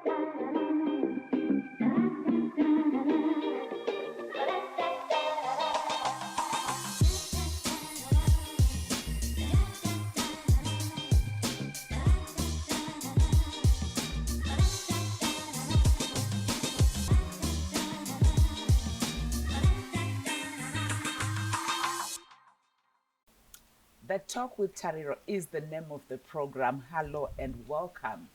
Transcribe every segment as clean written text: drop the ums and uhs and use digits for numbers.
The Talk with Tariro is the name of the program. Hello and welcome.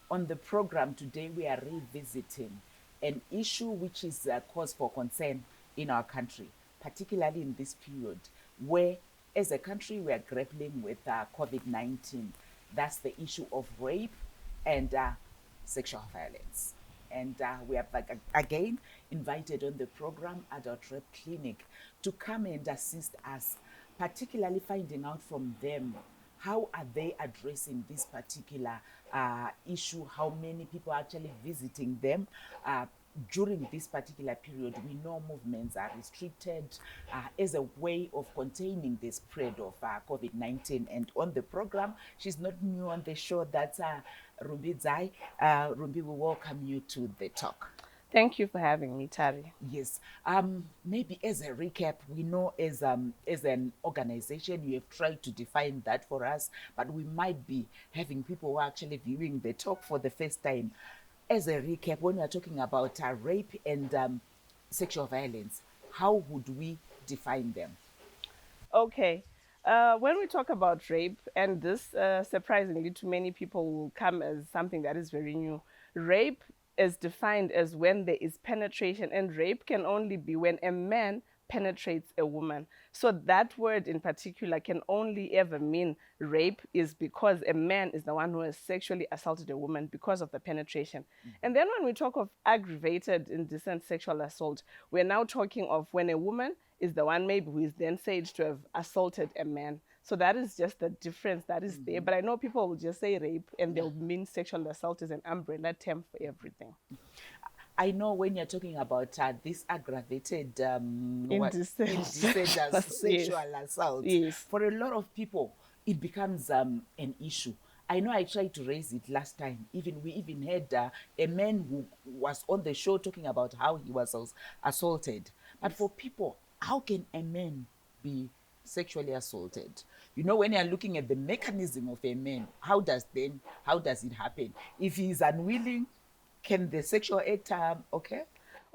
On the program today, we are revisiting an issue which is a cause for concern in our country, particularly in this period where, as a country, we are grappling with COVID-19. That's the issue of rape and sexual violence. And we have again invited on the program Adult Rape Clinic to come and assist us, particularly finding out from them how are they addressing this particular issue, how many people are actually visiting them during this particular period. We know movements are restricted as a way of containing the spread of COVID-19. And on the program, she's not new on the show, that's Rumbi Zai. Rumbi, we welcome you to the talk. Thank you for having me, Tari. Yes. Maybe as a recap, we know as an organization, you have tried to define that for us, but we might be having people who are actually viewing the talk for the first time. As a recap, when we are talking about rape and sexual violence, how would we define them? Okay. When we talk about rape, and this surprisingly to many people will come as something that is very new, rape is defined as when there is penetration, and rape can only be when a man penetrates a woman. So that word in particular can only ever mean rape is because a man is the one who has sexually assaulted a woman because of the penetration. And then when we talk of aggravated indecent sexual assault, we're now talking of when a woman is the one maybe who is then said to have assaulted a man. So that is just the difference that is there. But I know people will just say rape and they'll mean sexual assault is an umbrella term for everything. I know when you're talking about this aggravated Indecent sexual assault, Yes. for a lot of people, it becomes an issue. I know I tried to raise it last time. We even had a man who was on the show talking about how he was assaulted. But for people, how can a man be sexually assaulted? You know, when you're looking at the mechanism of a man, how does it happen? If he is unwilling, can the sexual act okay?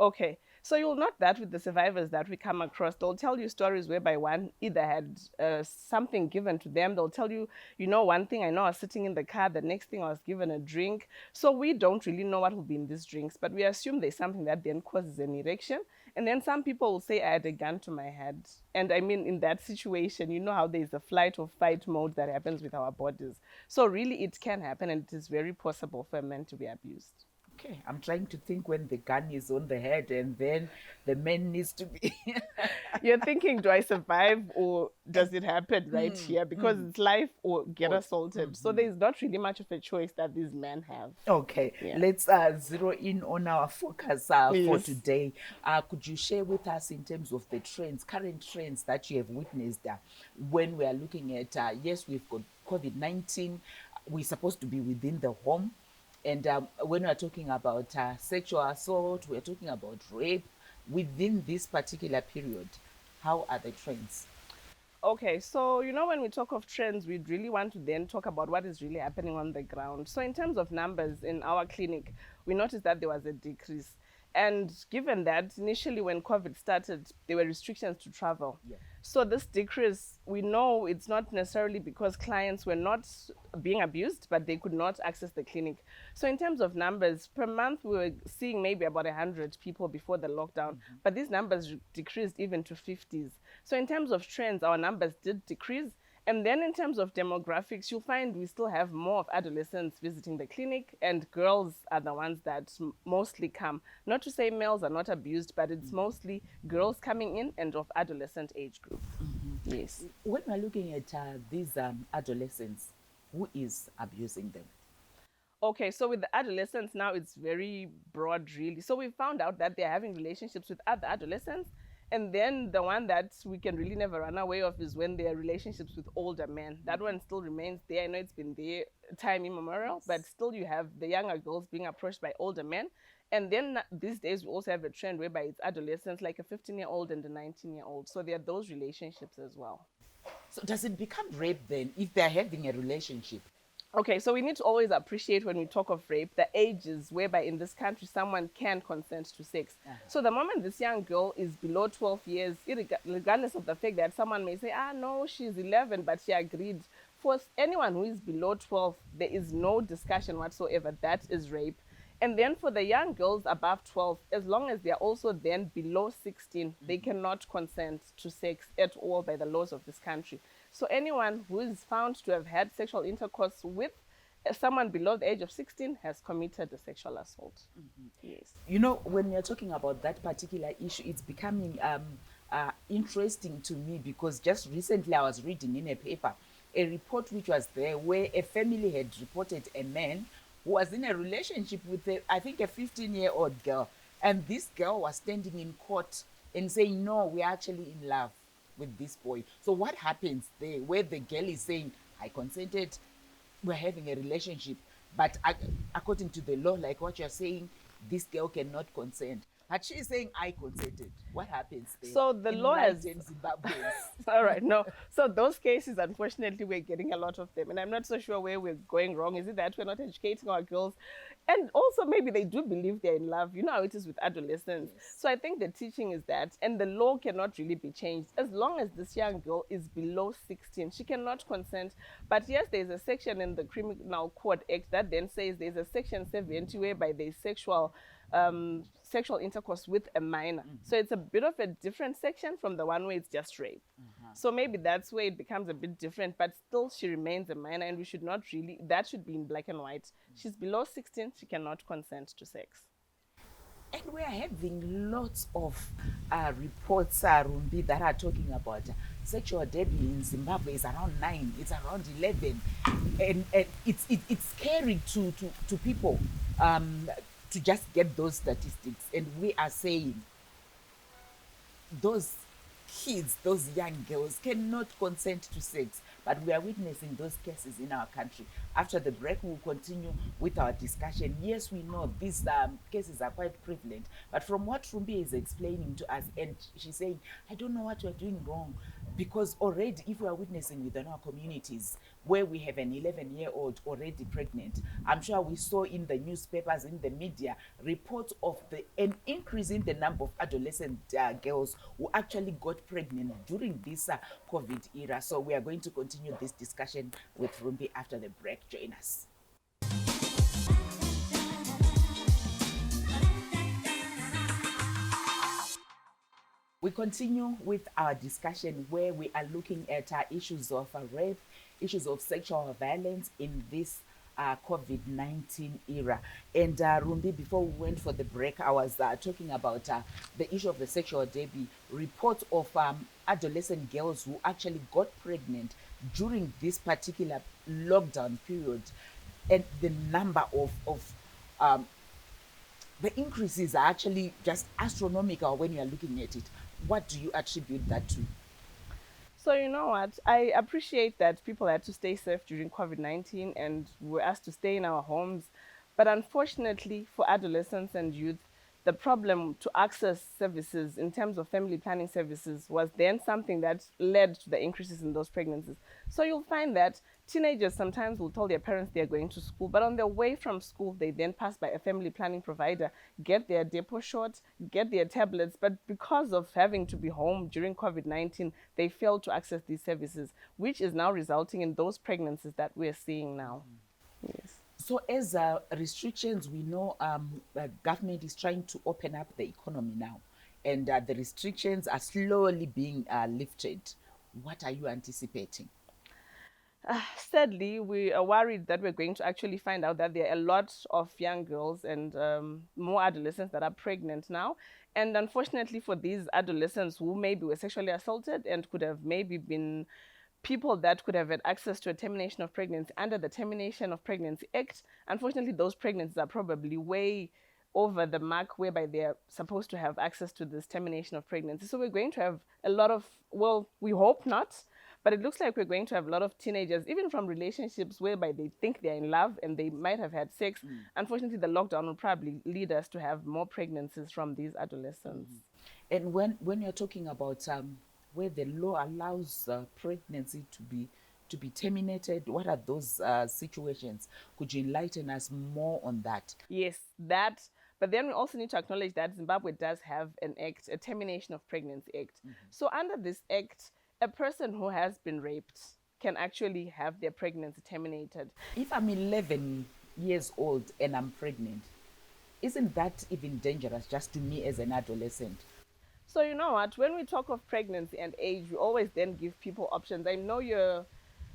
Okay. So you'll note that with the survivors that we come across, they'll tell you stories whereby one either had something given to them. They'll tell you, you know, one thing I know, I was sitting in the car, the next thing I was given a drink. So we don't really know what will be in these drinks, but we assume there's something that then causes an erection. And then some people will say, I had a gun to my head. And I mean, in that situation, you know how there's a flight or fight mode that happens with our bodies. So really, it can happen, and it is very possible for a man to be abused. Okay, I'm trying to think when the gun is on the head and then the man needs to be. You're thinking, do I survive or does it happen right here? Because it's life or get assaulted. So there's not really much of a choice that these men have. Okay, Yeah. let's zero in on our focus for Yes. today. Could you share with us in terms of the trends, current trends that you have witnessed when we are looking at, yes, we've got COVID-19, we're supposed to be within the home. And when we're talking about sexual assault, we're talking about rape within this particular period. How are the trends? Okay, so you know, when we talk of trends, we really want to then talk about what is really happening on the ground. So, in terms of numbers in our clinic, we noticed that there was a decrease. And given that initially when COVID started, there were restrictions to travel. Yeah. So this decrease, we know it's not necessarily because clients were not being abused, but they could not access the clinic. So in terms of numbers, per month, we were seeing maybe about 100 people before the lockdown, but these numbers decreased even to 50s. So in terms of trends, our numbers did decrease. And then in terms of demographics, you'll find we still have more of adolescents visiting the clinic, and girls are the ones that mostly come. Not to say males are not abused, but it's mostly girls coming in and of adolescent age group. Yes. When we're looking at these adolescents, who is abusing them? Okay, so with the adolescents now, it's very broad, really. So we found out that they're having relationships with other adolescents, And then the one that we can really never run away of is when there are relationships with older men. That one still remains there. I know it's been there time immemorial, but still you have the younger girls being approached by older men. And then these days we also have a trend whereby it's adolescents, like a 15-year-old and a 19-year-old. So there are those relationships as well. So does it become rape then if they're having a relationship? Okay, so we need to always appreciate when we talk of rape the ages whereby in this country someone can consent to sex. So the moment this young girl is below 12 years, regardless of the fact that someone may say, ah, no, she's 11, but she agreed. For anyone who is below 12, there is no discussion whatsoever. That is rape. And then for the young girls above 12, as long as they're also then below 16, they cannot consent to sex at all by the laws of this country. So anyone who is found to have had sexual intercourse with someone below the age of 16 has committed a sexual assault. Yes. You know, when you're talking about that particular issue, it's becoming interesting to me because just recently I was reading in a paper a report which was there where a family had reported a man who was in a relationship with I think a 15-year-old girl, and this girl was standing in court and saying, no, we're actually in love with this boy. So what happens there where the girl is saying, I consented, we're having a relationship, but according to the law, like what you're saying, this girl cannot consent, but she's saying I consented? What happens there? So the law has Zimbabweans. all right, no. So those cases, unfortunately, we're getting a lot of them, and I'm not so sure where we're going wrong. Is it that we're not educating our girls, and also maybe they do believe they're in love? You know how it is with adolescents. Yes. So I think the teaching is that, and the law cannot really be changed as long as this young girl is below 16. She cannot consent. But yes, there's a section in the Criminal Code Act that then says there's a section 70 whereby there's sexual intercourse with a minor. So it's a bit of a different section from the one where it's just rape. So maybe that's where it becomes a bit different, but still she remains a minor, and we should not really, that should be in black and white. She's below 16, she cannot consent to sex. And we're having lots of reports, Rumbi, that are talking about sexual debut in Zimbabwe is around 9, it's around 11. And it's scary to people to just get those statistics. And we are saying those kids, those young girls cannot consent to sex, but we are witnessing those cases in our country. After the break, we'll continue with our discussion. Yes, we know these cases are quite prevalent, but from what Rumbi is explaining to us, and she's saying, I don't know what we're doing wrong, because already if we are witnessing within our communities where we have an 11-year-old already pregnant, I'm sure we saw in the newspapers, in the media, reports of an increase in the number of adolescent girls who actually got pregnant during this COVID era. So we are going to continue this discussion with Rumbi after the break. Join us. We continue with our discussion where we are looking at issues of rape, issues of sexual violence in this COVID-19 era. And Rumbi, before we went for the break, I was talking about the issue of the sexual debut, reports of adolescent girls who actually got pregnant during this particular lockdown period, and the number of the increases are actually just astronomical when you are looking at it. What do you attribute that to? So you know what? I appreciate that people had to stay safe during COVID-19 and were asked to stay in our homes. But unfortunately for adolescents and youth, the problem to access services in terms of family planning services was then something that led to the increases in those pregnancies. So you'll find that teenagers sometimes will tell their parents they're going to school, but on their way from school, they then pass by a family planning provider, get their depot shot, get their tablets, but because of having to be home during COVID-19, they failed to access these services, which is now resulting in those pregnancies that we're seeing now. Yes. So as restrictions, we know the government is trying to open up the economy now, and the restrictions are slowly being lifted. What are you anticipating? Sadly, we are worried that we're going to actually find out that there are a lot of young girls and more adolescents that are pregnant now. And unfortunately for these adolescents who maybe were sexually assaulted and could have maybe been people that could have had access to a termination of pregnancy under the Termination of Pregnancy Act, unfortunately, those pregnancies are probably way over the mark whereby they're supposed to have access to this termination of pregnancy. So we're going to have a lot of, well, we hope not, but it looks like we're going to have a lot of teenagers, even from relationships whereby they think they're in love and they might have had sex. Unfortunately, the lockdown will probably lead us to have more pregnancies from these adolescents. And when you're talking about where the law allows pregnancy to be terminated, what are those situations? Could you enlighten us more on that? Yes, that. But then we also need to acknowledge that Zimbabwe does have an act, a termination of pregnancy act. So under this act, a person who has been raped can actually have their pregnancy terminated. If I'm 11 years old and I'm pregnant, isn't that even dangerous just to me as an adolescent? So you know what? When we talk of pregnancy and age, we always then give people options. I know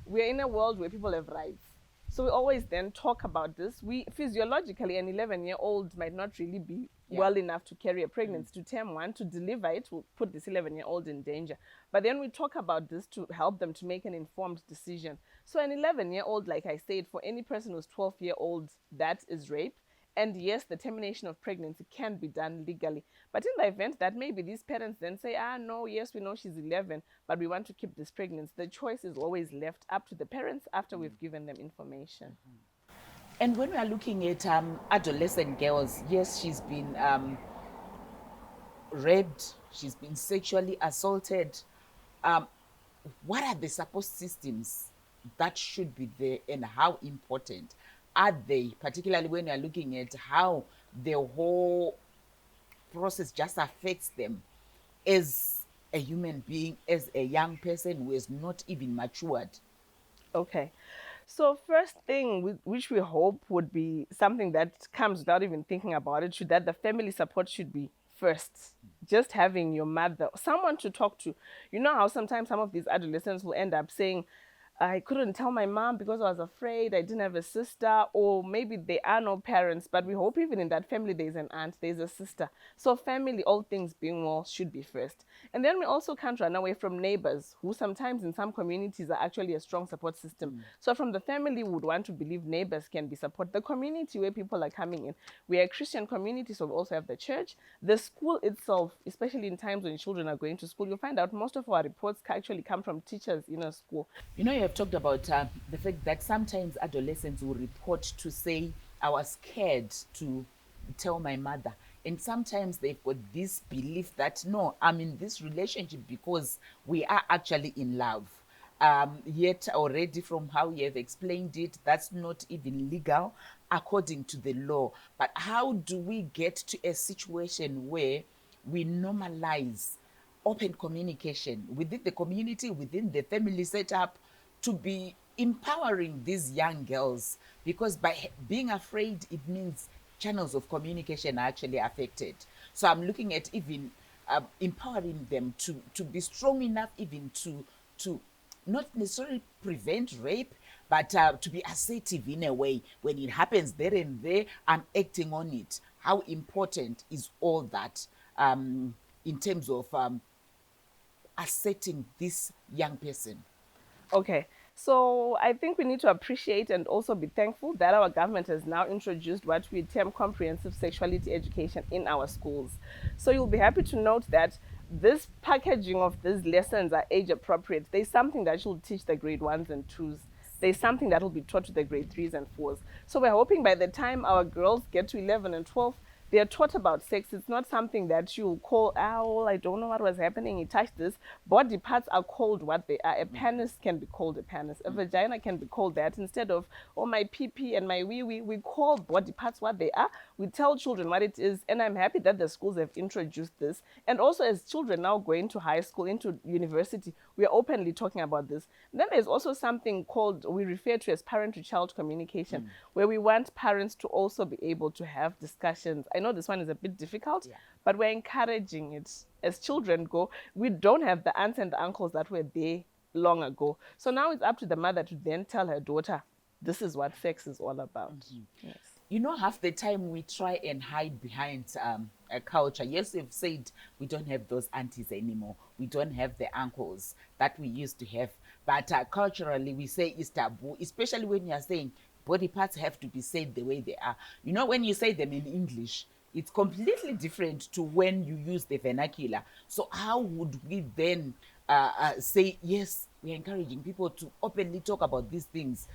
we're in a world where people have rights. So we always then talk about this. We physiologically, an 11-year-old might not really be well enough to carry a pregnancy. To term one, to deliver it will put this 11-year-old in danger. But then we talk about this to help them to make an informed decision. So an 11-year-old, like I said, for any person who's 12-year-old, that is rape. And yes, the termination of pregnancy can be done legally. But in the event that maybe these parents then say, no, yes, we know she's 11, but we want to keep this pregnancy, the choice is always left up to the parents after we've given them information. And when we are looking at adolescent girls, yes, she's been raped, she's been sexually assaulted. Um, what are the support systems that should be there and how important are they, particularly when you're looking at how the whole process just affects them as a human being, as a young person who is not even matured? Okay. So first thing which we hope would be something that comes without even thinking about it, should that the family support should be first. Just having your mother, someone to talk to. You know how sometimes some of these adolescents will end up saying, I couldn't tell my mom because I was afraid, I didn't have a sister, or maybe there are no parents, but we hope even in that family there's an aunt, there's a sister. So family, all things being well, should be first. And then we also can't run away from neighbors, who sometimes in some communities are actually a strong support system. So from the family, we would want to believe neighbors can be support. The community where people are coming in, we are a Christian community, so we also have the church. The school itself, especially in times when children are going to school, you'll find out most of our reports actually come from teachers in a school. You know, you have talked about the fact that sometimes adolescents will report to say, I was scared to tell my mother. And sometimes they've got this belief that, no, I'm in this relationship because we are actually in love. Yet, already from how you have explained it, that's not even legal according to the law. But how do we get to a situation where we normalize open communication within the community, within the family setup, to be empowering these young girls? Because by being afraid, it means channels of communication are actually affected. So I'm looking at even empowering them to be strong enough even to not necessarily prevent rape, but to be assertive in a way. When it happens there and there, I'm acting on it. How important is all that in terms of asserting this young person? Okay, so I think we need to appreciate and also be thankful that our government has now introduced what we term comprehensive sexuality education in our schools. So you'll be happy to note that this packaging of these lessons are age appropriate. There's something that you'll teach the grade ones and twos. There's something that will be taught to the grade threes and fours. So we're hoping by the time our girls get to 11 and 12, they are taught about sex. It's not something that you call, well, I don't know what was happening. He touched this. Body parts are called what they are. A penis can be called a penis. A vagina can be called that. Instead of, oh, my pee-pee and my wee-wee, we call body parts what they are. We tell children what it is. And I'm happy that the schools have introduced this. And also as children now going to high school, into university, we are openly talking about this. Then there's also something called, we refer to as parent-to-child communication, where we want parents to also be able to have discussions. I know this one is a bit difficult, but we're encouraging it. As children go, we don't have the aunts and the uncles that were there long ago. So now it's up to the mother to then tell her daughter, this is what sex is all about. Yes. You know, half the time we try and hide behind a culture. Yes, we've said we don't have those aunties anymore. We don't have the uncles that we used to have. But culturally, we say it's taboo, especially when you're saying body parts have to be said the way they are. You know, when you say them in English, It's completely different to when you use the vernacular. So how would we then say, yes, we're encouraging people to openly talk about these things?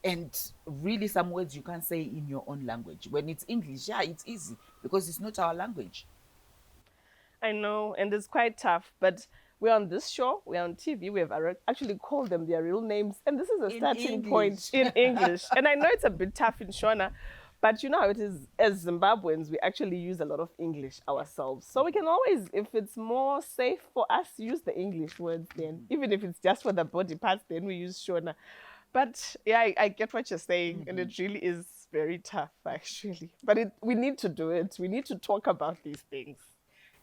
And really, some words you can't say in your own language. When it's English, yeah, it's easy because it's not our language. I know, and it's quite tough, but we're on this show, we're on TV, we have actually called them their real names, and this is a In starting point English. in English. And I know it's a bit tough in Shona, but you know how it is. As Zimbabweans, we actually use a lot of English ourselves. So we can always, if it's more safe for us, use the English words then. Even if it's just for the body parts, then we use Shona. But yeah, I get what you're saying, and it really is very tough, actually. But we need to do it. We need to talk about these things.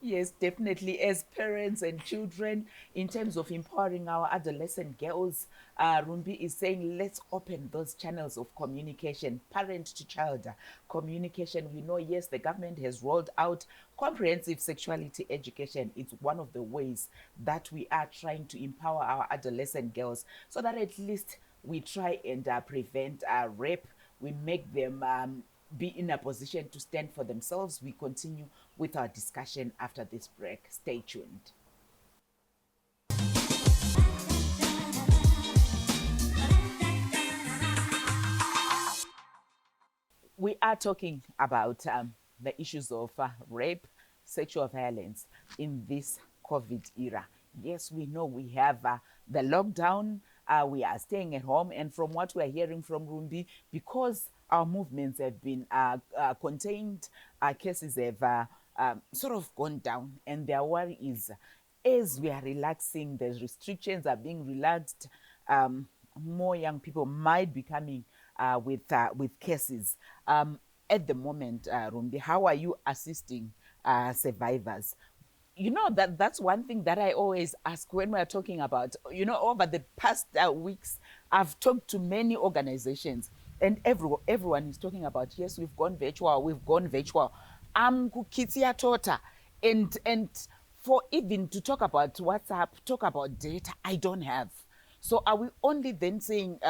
Yes, definitely. As parents and children, in terms of empowering our adolescent girls, Rumbi is saying, let's open those channels of communication, parent to child communication. We know, yes, the government has rolled out comprehensive sexuality education. It's one of the ways that we are trying to empower our adolescent girls so that at least we try and prevent rape. We make them be in a position to stand for themselves. We continue with our discussion after this break. Stay tuned. We are talking about the issues of rape, sexual violence in this COVID era. Yes, we know we have the lockdown. We are staying at home, and from what we are hearing from Rumbi, because our movements have been contained, our cases have sort of gone down, and their worry is as we are relaxing, the restrictions are being relaxed. More young people might be coming with cases. At the moment, Rumbi, how are you assisting survivors? You know that that's one thing that I always ask when we're talking about. You know, over the past weeks, I've talked to many organizations, and everyone is talking about, yes, we've gone virtual, we've gone virtual. I'm kukitia tota, and for even to talk about WhatsApp, talk about data, I don't have. So are we only then saying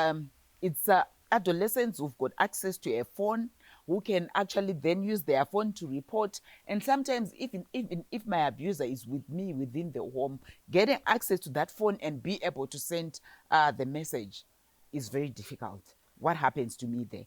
it's adolescents who've got access to a phone who can actually then use their phone to report? And sometimes even if my abuser is with me within the home, getting access to that phone and be able to send the message is very difficult. What happens to me there?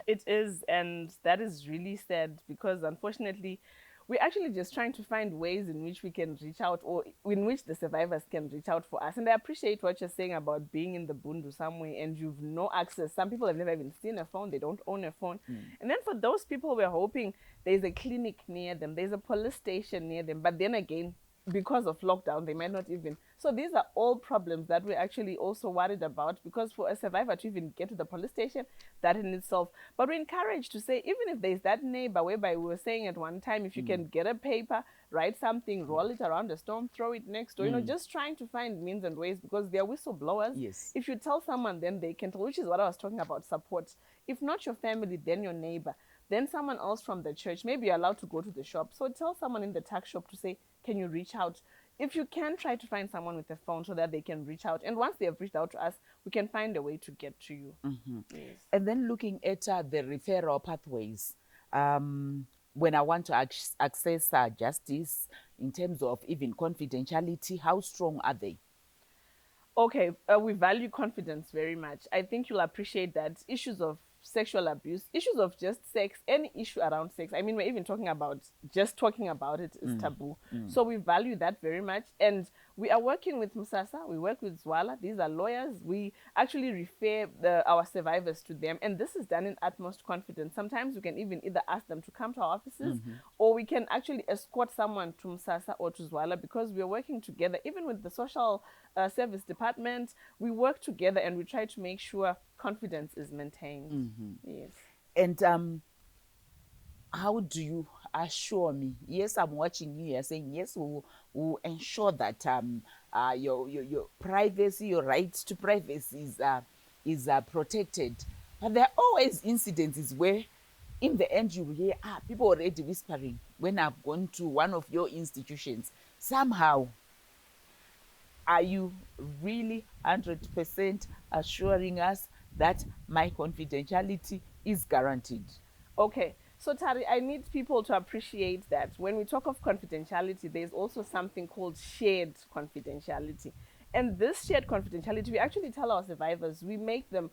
It is, and that is really sad because unfortunately, we're actually just trying to find ways in which we can reach out or in which the survivors can reach out for us. And I appreciate what you're saying about being in the bundu somewhere and you've no access. Some people have never even seen a phone, they don't own a phone. And then for those people, we're hoping there's a clinic near them, there's a police station near them. But then again, because of lockdown, they might not even. So these are all problems that we're actually also worried about because for a survivor to even get to the police station, that in itself. But we're encouraged to say, even if there's that neighbor, whereby we were saying at one time, if you can get a paper, write something, roll it around the storm, throw it next door, just trying to find means and ways because they're whistleblowers. Yes. If you tell someone, then they can tell, which is what I was talking about support. If not your family, then your neighbor. Then someone else from the church, maybe you're allowed to go to the shop. So tell someone in the tax shop to say, can you reach out? If you can, try to find someone with a phone so that they can reach out. And once they have reached out to us, we can find a way to get to you. Yes. And then looking at the referral pathways, when I want to access justice in terms of even confidentiality, how strong are they? Okay, we value confidence very much. I think you'll appreciate that issues of sexual abuse, issues of just sex, any issue around sex. I mean, we're even talking about just talking about it is taboo. So we value that very much. And we are working with Musasa, we work with Zwala. These are lawyers. We actually refer our survivors to them. And this is done in utmost confidence. Sometimes we can even either ask them to come to our offices or we can actually escort someone to Musasa or to Zwala because we are working together, even with the social service department. We work together and we try to make sure confidence is maintained. Yes. And how do you assure me? Yes, I'm watching you. You're saying yes, we'll ensure that your privacy, your right to privacy is protected. But there are always incidences where, in the end, you hear people already whispering. When I've gone to one of your institutions, somehow, are you really 100% assuring us that my confidentiality is guaranteed? Okay, So, Tari, I need people to appreciate that when we talk of confidentiality, there's also something called shared confidentiality. And this shared confidentiality, we actually tell our survivors, we make them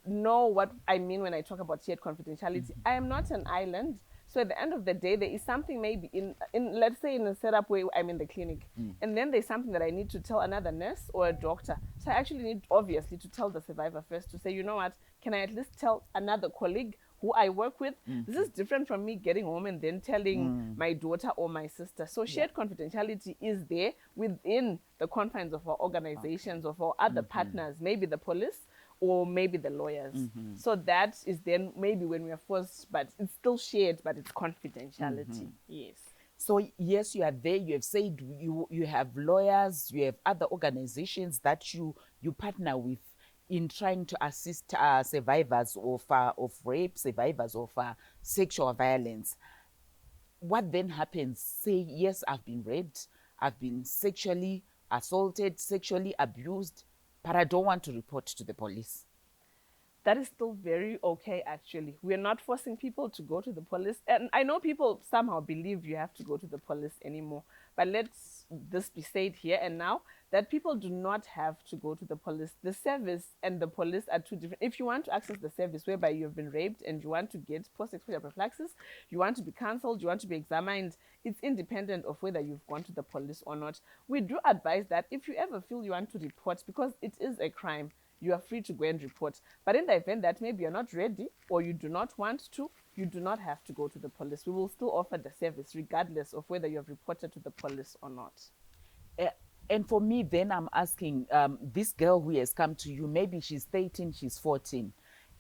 know what I mean when I talk about shared confidentiality. I am not an island. So at the end of the day, there is something maybe in let's say in a setup where I'm in the clinic, and then there's something that I need to tell another nurse or a doctor. So I actually need obviously to tell the survivor first to say, you know what, can I at least tell another colleague who I work with? This is different from me getting home and then telling my daughter or my sister. So shared confidentiality is there within the confines of our organizations, of our other partners, maybe the police or maybe the lawyers. So that is then maybe when we are forced, but it's still shared, but it's confidentiality. Yes. So yes, you are there. You have said you have lawyers, you have other organizations that you partner with in trying to assist survivors of rape, survivors of sexual violence. What then happens? Say yes, I've been raped, I've been sexually assaulted, sexually abused, but I don't want to report to the police. That is still very okay, actually. We're not forcing people to go to the police. And I know people somehow believe you have to go to the police anymore. But let's this be said here and now that people do not have to go to the police. The service and the police are two different. If you want to access the service whereby you've been raped and you want to get post exposure prophylaxis, you want to be cancelled, you want to be examined, it's independent of whether you've gone to the police or not. We do advise that if you ever feel you want to report, because it is a crime, you are free to go and report. But in the event that maybe you're not ready or you do not want to, you do not have to go to the police. We will still offer the service regardless of whether you have reported to the police or not. Uh, and for me, then I'm asking this girl who has come to you, maybe she's 13, she's 14,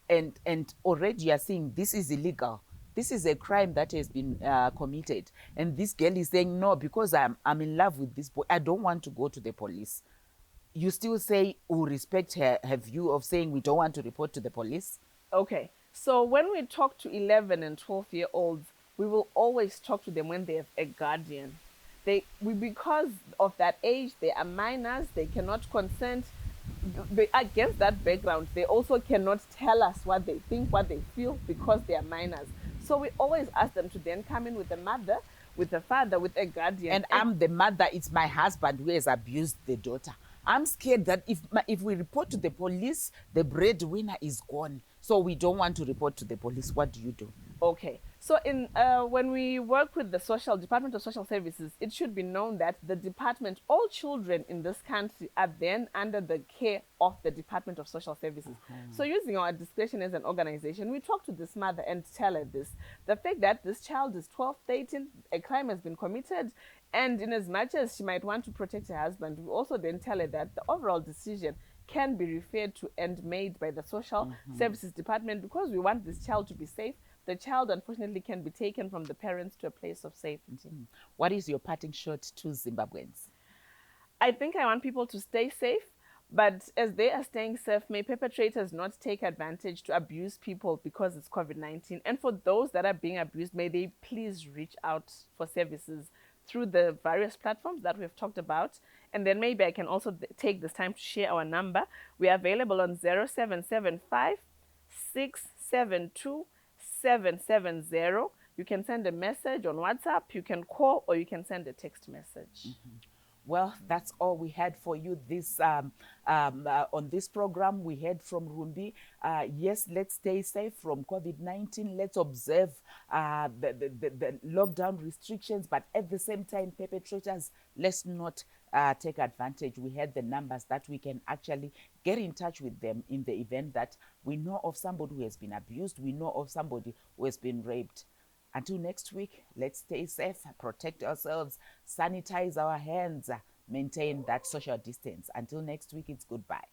and already you are saying this is illegal. This is a crime that has been committed. And this girl is saying, no, because I'm in love with this boy, I don't want to go to the police. You still say we respect her view of saying we don't want to report to the police? Okay, so when we talk to 11 and 12-year-olds, we will always talk to them when they have a guardian. Because of that age, they are minors, they cannot consent. Against that background, they also cannot tell us what they think, what they feel, because they are minors. So we always ask them to then come in with a mother, with a father, with a guardian. And I'm the mother, it's my husband who has abused the daughter. I'm scared that if we report to the police, the breadwinner is gone. So we don't want to report to the police. What do you do? Okay. So when we work with the Department of Social Services, it should be known that the department, all children in this country are then under the care of the Department of Social Services. So using our discretion as an organization, we talk to this mother and tell her this. The fact that this child is 12, 13, a crime has been committed, and in as much as she might want to protect her husband, we also then tell her that the overall decision can be referred to and made by the Social Services Department, because we want this child to be safe. The child, unfortunately, can be taken from the parents to a place of safety. What is your parting shot to Zimbabweans? I think I want people to stay safe, but as they are staying safe, may perpetrators not take advantage to abuse people because it's COVID-19. And for those that are being abused, may they please reach out for services through the various platforms that we've talked about. And then maybe I can also take this time to share our number. We are available on 0775 672 770. You can send a message on WhatsApp, you can call, or you can send a text message. Well, that's all we had for you this on this program. We heard from Rumbi. Yes, let's stay safe from COVID-19. Let's observe the lockdown restrictions, but at the same time, perpetrators, let's not take advantage. We had the numbers that we can actually get in touch with them in the event that we know of somebody who has been abused, we know of somebody who has been raped. Until next week, let's stay safe, protect ourselves, sanitize our hands, maintain that social distance. Until next week, it's goodbye.